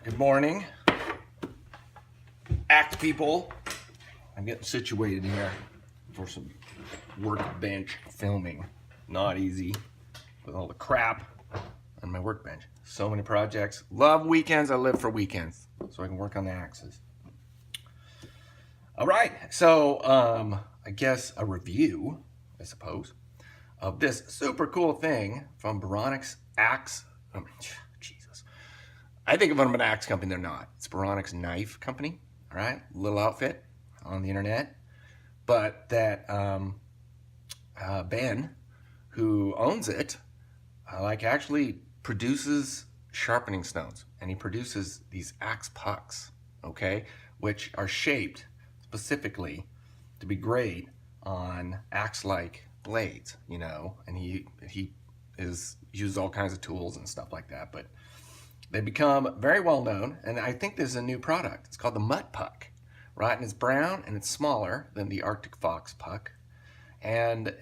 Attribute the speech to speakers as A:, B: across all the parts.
A: Good morning, act people. I'm getting situated here for some workbench filming. Not easy with all the crap on my workbench. So many projects. Love weekends. I live for weekends so I can work on the axes. All right, so I guess a review, I suppose, of this super cool thing from Bayronyx Axe. Jesus. I think of them an axe company, they're not. It's Bayronyx Knife Company, all right? Little outfit on the internet. But that Ben, who owns it, actually produces sharpening stones. And he produces these axe pucks, okay? Which are shaped specifically to be great on axe-like blades, you know? And he uses all kinds of tools and stuff like that, but they become very well known, and I think there's a new product. It's called the Mutt Puck, right? And it's brown and it's smaller than the Arctic Fox puck. And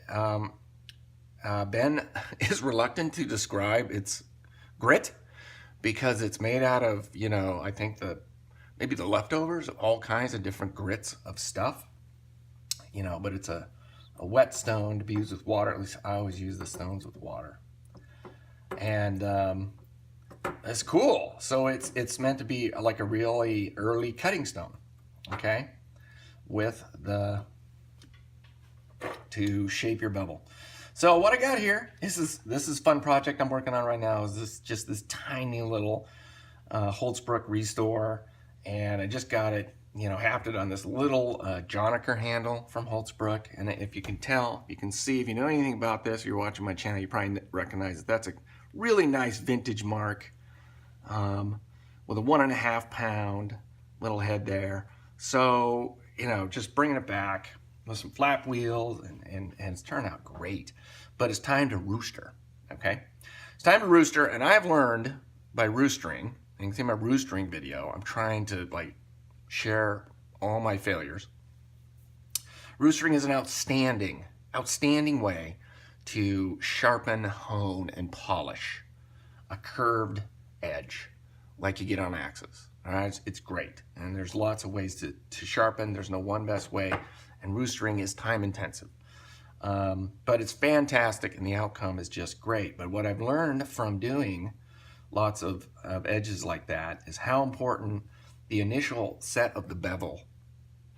A: Ben is reluctant to describe its grit because it's made out of, you know, I think maybe the leftovers of all kinds of different grits of stuff, you know, but it's a whetstone to be used with water. At least I always use the stones with water. And it's cool. So it's meant to be like a really early cutting stone, okay, with to shape your bevel. So what I got here, this is fun project I'm working on right now. Is this tiny little Holtzbrook restore, and I just got it, you know, hafted on this little Jonaker handle from Holtzbrook. And if you can tell, you can see, if you know anything about this, or you're watching my channel, you probably recognize it. That's a really nice vintage mark with a 1.5 pound little head there. So, you know, just bringing it back with some flap wheels, and it's turned out great. But it's time to rooster, okay? It's time to rooster, and I've learned by roostering, and you can see my roostering video, I'm trying to like share all my failures. Roostering is an outstanding way to sharpen, hone, and polish a curved edge like you get on axes. All right, it's great, and there's lots of ways to sharpen. There's no one best way, and roostering is time intensive, but it's fantastic, and the outcome is just great. But what I've learned from doing lots of edges like that is how important the initial set of the bevel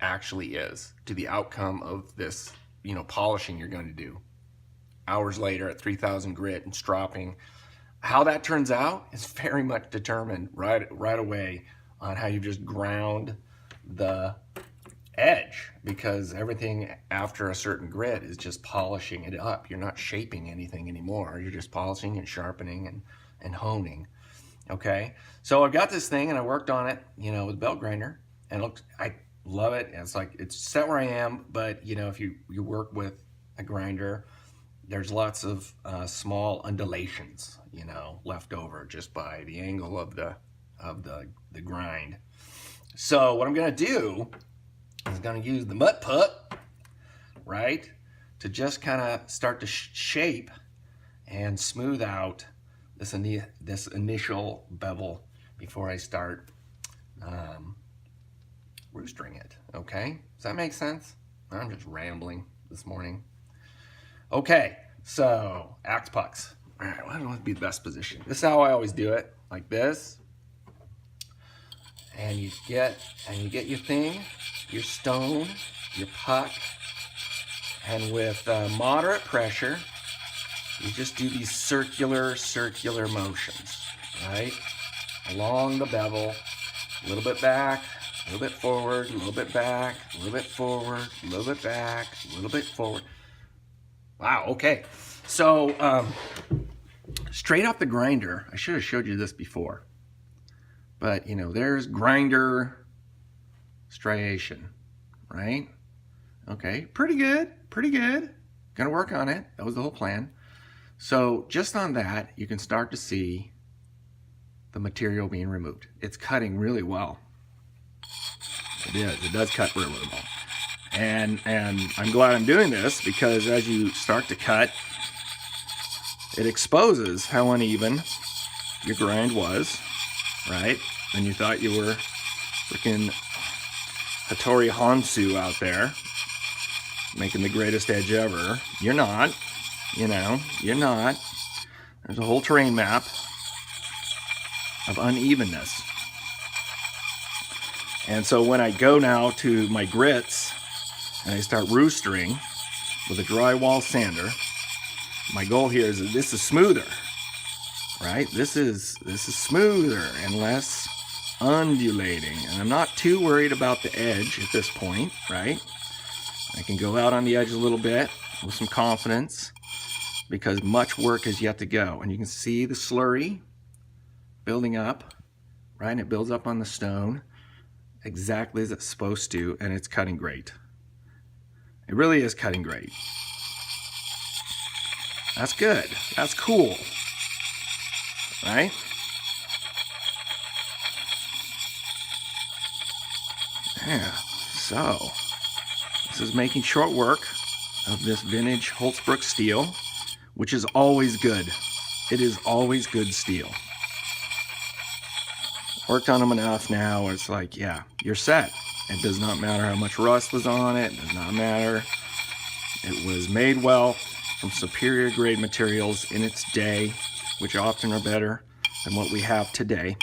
A: actually is to the outcome of this, you know, polishing you're going to do hours later at 3,000 grit and stropping. How that turns out is very much determined right away on how you just ground the edge, because everything after a certain grit is just polishing it up. You're not shaping anything anymore. You're just polishing and sharpening and honing. Okay, so I've got this thing and I worked on it, you know, with a belt grinder, and I love it. It's like, it's set where I am, but you know, if you work with a grinder, there's lots of small undulations, you know, left over just by the angle of the grind. So what I'm gonna do is gonna use the Mutt Puck, right, to just kind of start to shape and smooth out this initial bevel before I start roostering it. Okay, does that make sense? I'm just rambling this morning. Okay, so axe pucks. All right, well, I don't want to be the best position. This is how I always do it, like this. And you get your thing, your stone, your puck, and with moderate pressure, you just do these circular motions, right? Along the bevel, a little bit back, a little bit forward, a little bit back, a little bit forward, a little bit back, a little bit forward. Wow, okay. So straight off the grinder, I should have showed you this before, but you know, there's grinder striation, right? Okay, pretty good. Gonna work on it. That was the whole plan. So just on that, you can start to see the material being removed. It's cutting really well. It does cut really well. And I'm glad I'm doing this, because as you start to cut, it exposes how uneven your grind was, right? and you thought you were freaking Hattori Hansu out there making the greatest edge ever. You're not. You know, you're not. There's a whole terrain map of unevenness. And so when I go now to my grits and I start roostering with a drywall sander, my goal here is that this is smoother, right? This is smoother and less undulating. And I'm not too worried about the edge at this point, right? I can go out on the edge a little bit with some confidence because much work is yet to go. And you can see the slurry building up, right? And it builds up on the stone exactly as it's supposed to, and it's cutting great. It really is cutting great. That's good. That's cool, right? Yeah, so this is making short work of this vintage Holzbrook steel, which is always good. It is always good steel. Worked on them enough now where it's like, yeah, you're set. It does not matter how much rust was on it. It does not matter. It was made well from superior grade materials in its day, which often are better than what we have today.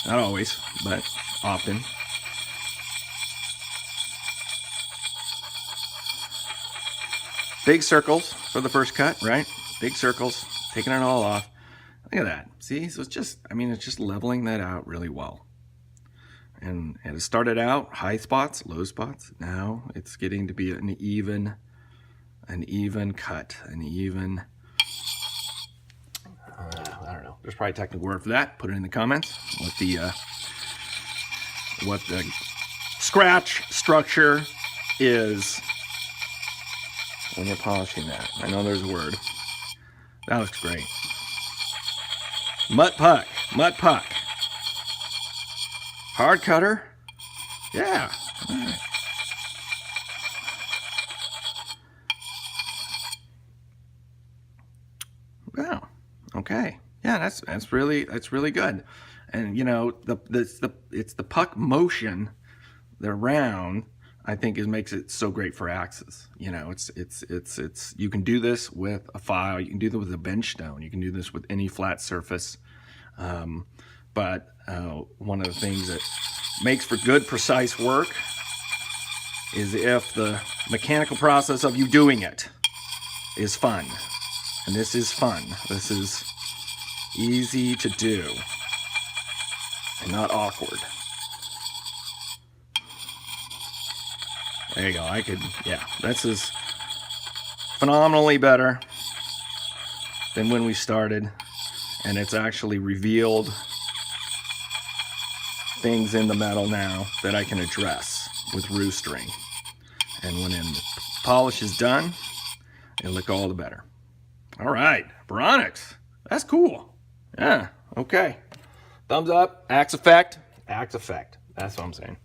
A: Not always, but often. Big circles for the first cut, right? Big circles, taking it all off. Look at that. See, so it's just, I mean, it's just leveling that out really well. And it started out high spots, low spots. Now it's getting to be an even cut, an even, I don't know. There's probably a technical word for that. Put it in the comments. What the scratch structure is when you're polishing that. I know there's a word. That looks great. Mutt puck. Hard cutter. Yeah. All right. Wow. Okay. Yeah, that's really good. And you know, it's the puck motion, the round, I think makes it so great for axes. You know, it's you can do this with a file, you can do this with a bench stone, you can do this with any flat surface. But one of the things that makes for good, precise work is if the mechanical process of you doing it is fun. And this is fun. This is easy to do and not awkward. There you go. This is phenomenally better than when we started. And it's actually revealed things in the metal now that I can address with roostering. And when the polish is done, it'll look all the better. All right, Bayronyx. That's cool. Yeah, okay. Thumbs up, axe effect. That's what I'm saying.